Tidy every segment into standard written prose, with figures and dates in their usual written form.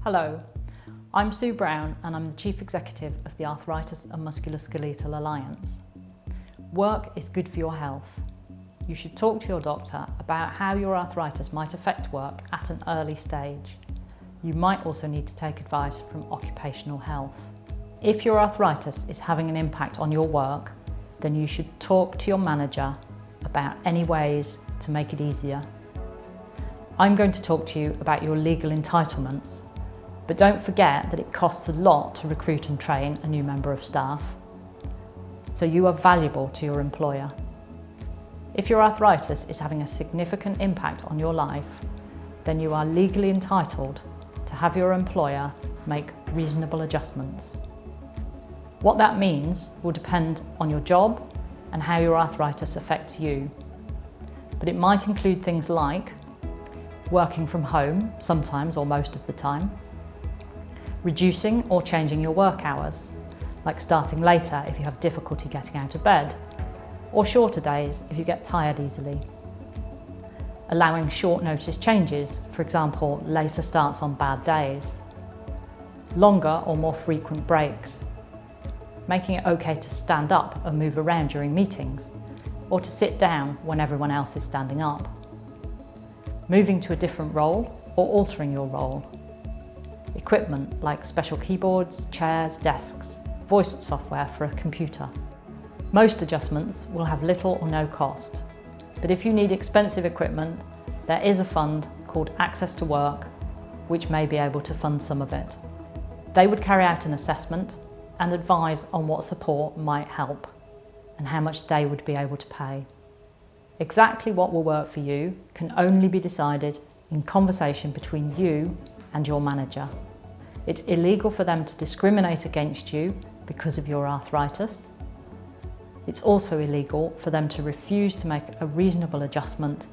Hello, I'm Sue Brown and I'm the Chief Executive of the Arthritis and Musculoskeletal Alliance. Work is good for your health. You should talk to your doctor about how your arthritis might affect work at an early stage. You might also need to take advice from occupational health. If your arthritis is having an impact on your work, then you should talk to your manager about any ways to make it easier. I'm going to talk to you about your legal entitlements, but don't forget that it costs a lot to recruit and train a new member of staff. So you are valuable to your employer. If your arthritis is having a significant impact on your life, then you are legally entitled to have your employer make reasonable adjustments. What that means will depend on your job and how your arthritis affects you. But it might include things like working from home, sometimes or most of the time, reducing or changing your work hours, like starting later if you have difficulty getting out of bed, or shorter days if you get tired easily. Allowing short notice changes, for example, later starts on bad days. Longer or more frequent breaks. Making it okay to stand up and move around during meetings, or to sit down when everyone else is standing up. Moving to a different role or altering your role. Equipment like special keyboards, chairs, desks, voice software for a computer. Most adjustments will have little or no cost, but if you need expensive equipment, there is a fund called Access to Work, which may be able to fund some of it. They would carry out an assessment and advise on what support might help and how much they would be able to pay. Exactly what will work for you can only be decided in conversation between you and your manager. It's illegal for them to discriminate against you because of your arthritis. It's also illegal for them to refuse to make a reasonable adjustment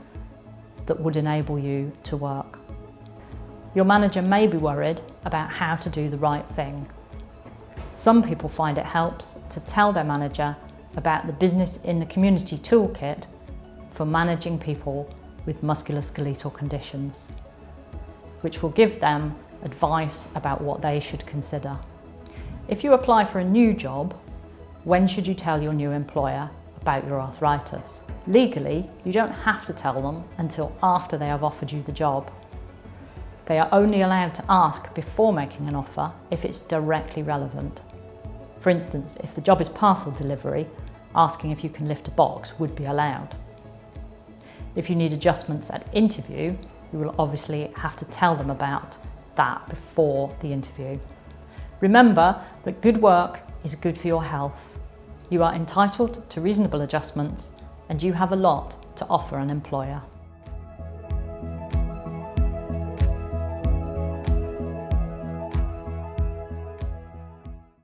that would enable you to work. Your manager may be worried about how to do the right thing. Some people find it helps to tell their manager about the Business in the Community toolkit for managing people with musculoskeletal conditions, which will give them advice about what they should consider. If you apply for a new job, when should you tell your new employer about your arthritis? Legally, you don't have to tell them until after they have offered you the job. They are only allowed to ask before making an offer if it's directly relevant. For instance, if the job is parcel delivery, asking if you can lift a box would be allowed. If you need adjustments at interview, you will obviously have to tell them about that before the interview. Remember that good work is good for your health. You are entitled to reasonable adjustments and you have a lot to offer an employer.